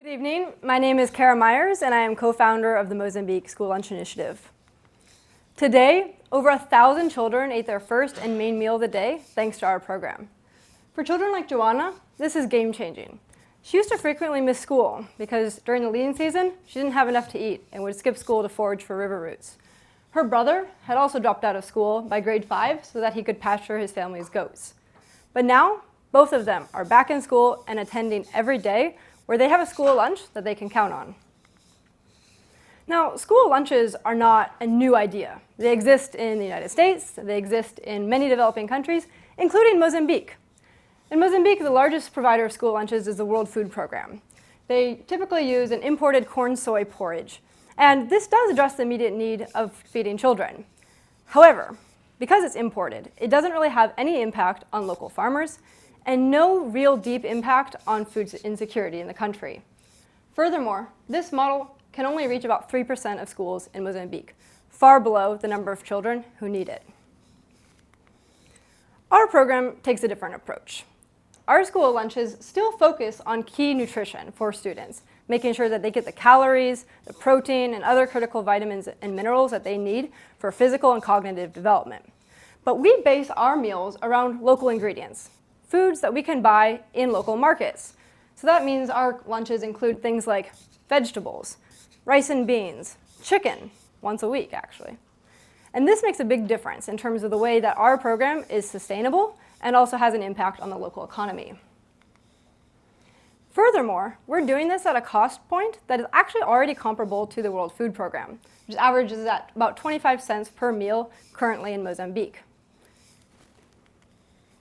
Good evening. My name is Kara Myers, and I am co-founder of the Mozambique School Lunch Initiative. Today, over 1,000 children ate their first and main meal of the day thanks to our program. For children like Joanna, this is game-changing. She used to frequently miss school because during the lean season, she didn't have enough to eat and would skip school to forage for river roots. Her brother had also dropped out of school by grade 5 so that he could pasture his family's goats. But now, both of them are back in school and attending every day, where they have a school lunch that they can count on. Now, school lunches are not a new idea. They exist in the United States, they exist in many developing countries, including Mozambique. In Mozambique, the largest provider of school lunches is the World Food Program. They typically use an imported corn-soy porridge, and this does address the immediate need of feeding children. However, because it's imported, it doesn't really have any impact on local farmers, and no real deep impact on food insecurity in the country. Furthermore, this model can only reach about 3% of schools in Mozambique, far below the number of children who need it. Our program takes a different approach. Our school lunches still focus on key nutrition for students, making sure that they get the calories, the protein, and other critical vitamins and minerals that they need for physical and cognitive development. But we base our meals around local ingredients, foods that we can buy in local markets. So that means our lunches include things like vegetables, rice and beans, chicken, once a week actually. And this makes a big difference in terms of the way that our program is sustainable and also has an impact on the local economy. Furthermore, we're doing this at a cost point that is actually already comparable to the World Food Program, which averages at about 25 cents per meal currently in Mozambique.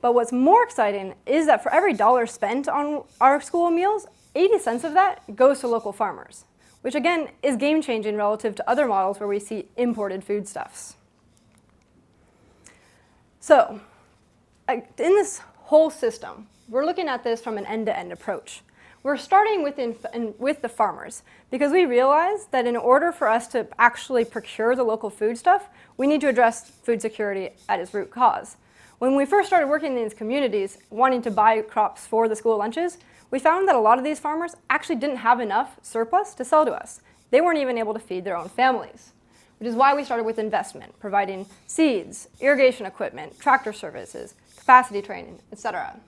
But what's more exciting is that for every dollar spent on our school meals, 80 cents of that goes to local farmers, which again is game-changing relative to other models where we see imported foodstuffs. So, in this whole system, we're looking at this from an end-to-end approach. We're starting with the farmers because we realize that in order for us to actually procure the local foodstuff, we need to address food security at its root cause. When we first started working in these communities, wanting to buy crops for the school lunches, we found that a lot of these farmers actually didn't have enough surplus to sell to us. They weren't even able to feed their own families, which is why we started with investment, providing seeds, irrigation equipment, tractor services, capacity training, etc.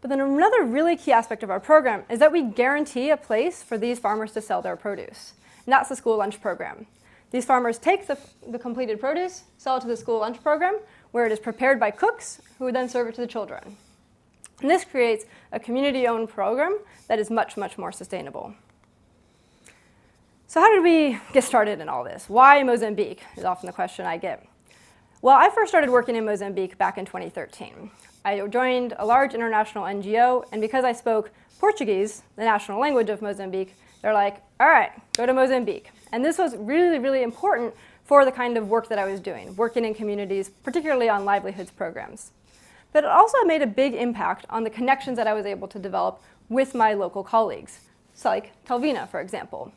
But then another really key aspect of our program is that we guarantee a place for these farmers to sell their produce, and that's the school lunch program. These farmers take the completed produce, sell it to the school lunch program, where it is prepared by cooks who would then serve it to the children. And this creates a community-owned program that is much, much more sustainable. So how did we get started in all this? Why Mozambique is often the question I get. Well, I first started working in Mozambique back in 2013. I joined a large international NGO, and because I spoke Portuguese, the national language of Mozambique, they're like, all right, go to Mozambique. And this was really, really important for the kind of work that I was doing, working in communities, particularly on livelihoods programs. But it also made a big impact on the connections that I was able to develop with my local colleagues, like Talvina, for example.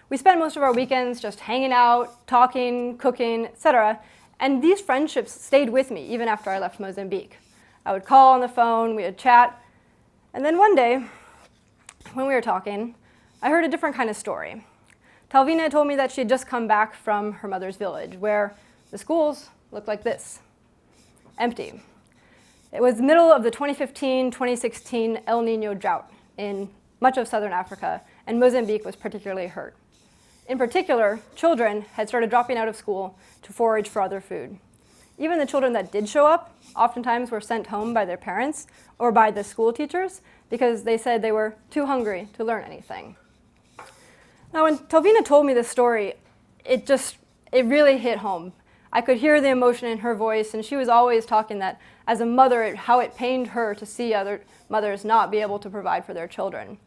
We spent most of our weekends just hanging out, talking, cooking, etc. And these friendships stayed with me even after I left Mozambique. I would call on the phone, we would chat, and then one day, when we were talking, I heard a different kind of story. Talvina told me that she had just come back from her mother's village, where the schools looked like this, empty. It was the middle of the 2015-2016 El Nino drought in much of southern Africa, and Mozambique was particularly hurt. In particular, children had started dropping out of school to forage for other food. Even the children that did show up oftentimes were sent home by their parents or by the school teachers because they said they were too hungry to learn anything. Now, when Talvina told me this story, it really hit home. I could hear the emotion in her voice, and she was always talking that as a mother, how it pained her to see other mothers not be able to provide for their children.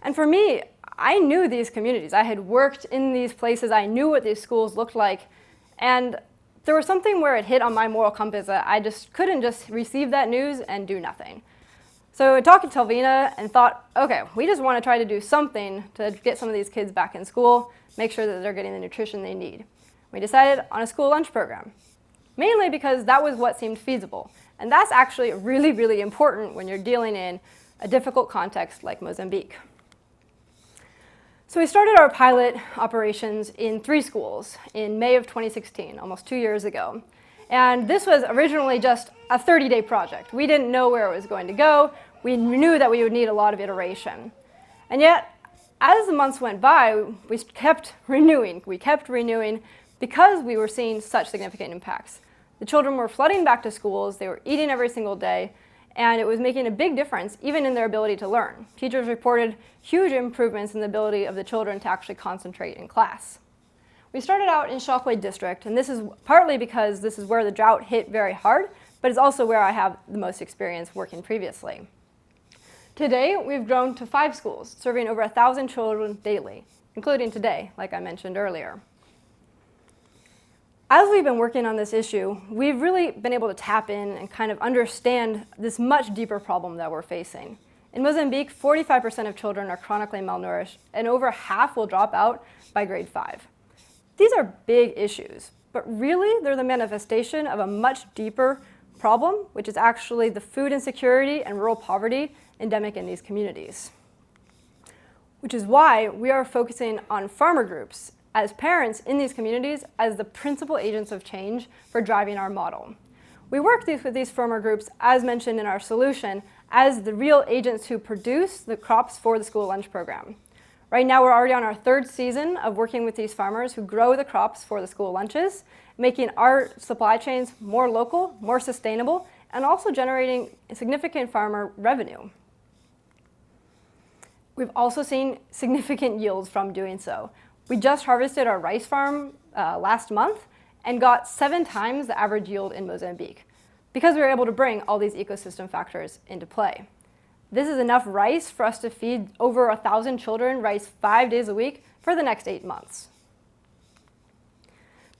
And for me, I knew these communities. I had worked in these places. I knew what these schools looked like. And there was something where it hit on my moral compass that I just couldn't just receive that news and do nothing. So I talked to Talvina and thought, okay, we just want to try to do something to get some of these kids back in school, make sure that they're getting the nutrition they need. We decided on a school lunch program, mainly because that was what seemed feasible. And that's actually really, really important when you're dealing in a difficult context like Mozambique. So we started our pilot operations in 3 schools in May of 2016, almost 2 years ago. And this was originally just a 30-day project. We didn't know where it was going to go. We knew that we would need a lot of iteration. And yet, as the months went by, we kept renewing. We kept renewing because we were seeing such significant impacts. The children were flooding back to schools, they were eating every single day, and it was making a big difference even in their ability to learn. Teachers reported huge improvements in the ability of the children to actually concentrate in class. We started out in Shockway District, and this is partly because this is where the drought hit very hard, but it's also where I have the most experience working previously. Today, we've grown to 5 schools, serving over 1,000 children daily, including today, like I mentioned earlier. As we've been working on this issue, we've really been able to tap in and kind of understand this much deeper problem that we're facing. In Mozambique, 45% of children are chronically malnourished, and over half will drop out by grade 5. These are big issues, but really they're the manifestation of a much deeper problem, which is actually the food insecurity and rural poverty endemic in these communities. Which is why we are focusing on farmer groups as parents in these communities as the principal agents of change for driving our model. We work with these farmer groups, as mentioned in our solution, as the real agents who produce the crops for the school lunch program. Right now, we're already on our 3rd season of working with these farmers who grow the crops for the school lunches, making our supply chains more local, more sustainable, and also generating significant farmer revenue. We've also seen significant yields from doing so. We just harvested our rice farm last month and got 7 times the average yield in Mozambique because we were able to bring all these ecosystem factors into play. This is enough rice for us to feed over 1,000 children rice 5 days a week for the next 8 months.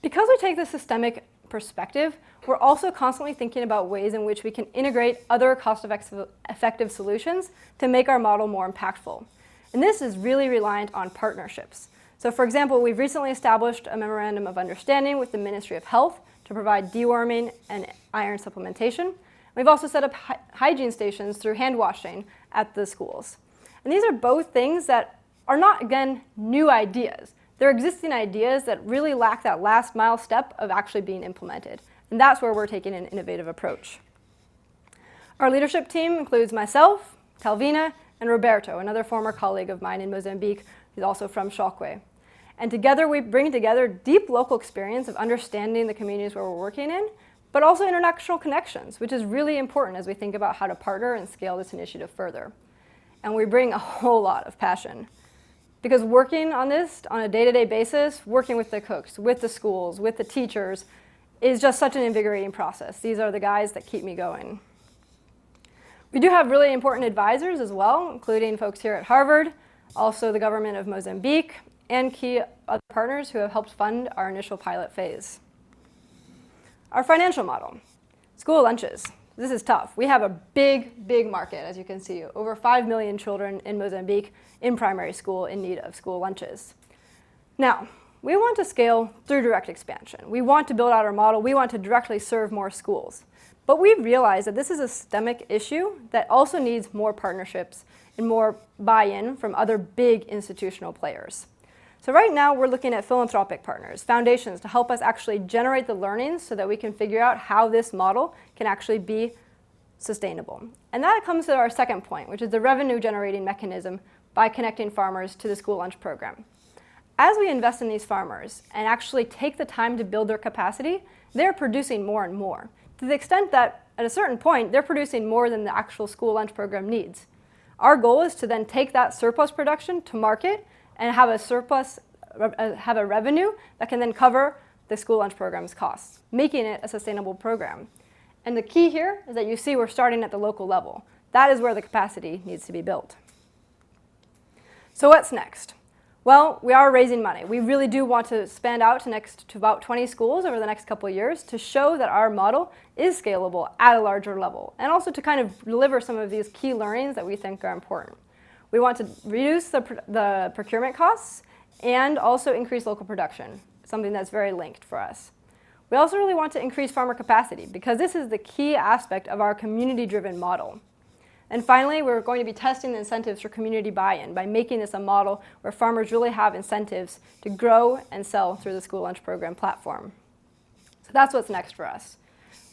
Because we take the systemic perspective, we're also constantly thinking about ways in which we can integrate other cost-effective solutions to make our model more impactful. And this is really reliant on partnerships. So for example, we've recently established a memorandum of understanding with the Ministry of Health to provide deworming and iron supplementation. We've also set up hygiene stations through hand washing at the schools. And these are both things that are not, again, new ideas. They're existing ideas that really lack that last mile step of actually being implemented. And that's where we're taking an innovative approach. Our leadership team includes myself, Talvina, and Roberto, another former colleague of mine in Mozambique, who's also from Shockway. And together we bring together deep local experience of understanding the communities where we're working in, but also international connections, which is really important as we think about how to partner and scale this initiative further. And we bring a whole lot of passion. Because working on this on a day-to-day basis, working with the cooks, with the schools, with the teachers, is just such an invigorating process. These are the guys that keep me going. We do have really important advisors as well, including folks here at Harvard, also the government of Mozambique, and key other partners who have helped fund our initial pilot phase. Our financial model, school lunches. This is tough. We have a big market, as you can see, over 5 million children in Mozambique in primary school in need of school lunches. Now, we want to scale through direct expansion. We want to build out our model. We want to directly serve more schools. But we've realized that this is a systemic issue that also needs more partnerships and more buy-in from other big institutional players. So right now, we're looking at philanthropic partners, foundations, to help us actually generate the learnings so that we can figure out how this model can actually be sustainable. And that comes to our second point, which is the revenue-generating mechanism by connecting farmers to the school lunch program. As we invest in these farmers and actually take the time to build their capacity, they're producing more and more, to the extent that at a certain point, they're producing more than the actual school lunch program needs. Our goal is to then take that surplus production to market and have a surplus, have a revenue that can then cover the school lunch program's costs, making it a sustainable program. And the key here is that you see we're starting at the local level. That is where the capacity needs to be built. So what's next? Well, we are raising money. We really do want to expand out to about 20 schools over the next couple of years to show that our model is scalable at a larger level, and also to kind of deliver some of these key learnings that we think are important. We want to reduce the procurement costs and also increase local production, something that's very linked for us. We also really want to increase farmer capacity because this is the key aspect of our community-driven model. And finally, we're going to be testing the incentives for community buy-in by making this a model where farmers really have incentives to grow and sell through the school lunch program platform. So that's what's next for us.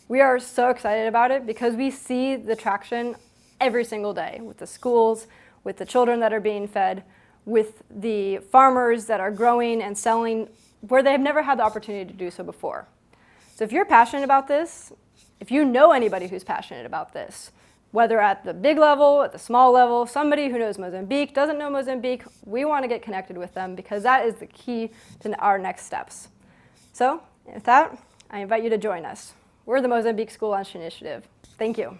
We are so excited about it because we see the traction every single day with the schools, with the children that are being fed, with the farmers that are growing and selling where they have never had the opportunity to do so before. So if you're passionate about this, if you know anybody who's passionate about this, whether at the big level, at the small level, somebody who knows Mozambique, doesn't know Mozambique, we want to get connected with them because that is the key to our next steps. So with that, I invite you to join us. We're the Mozambique School Lunch Initiative. Thank you.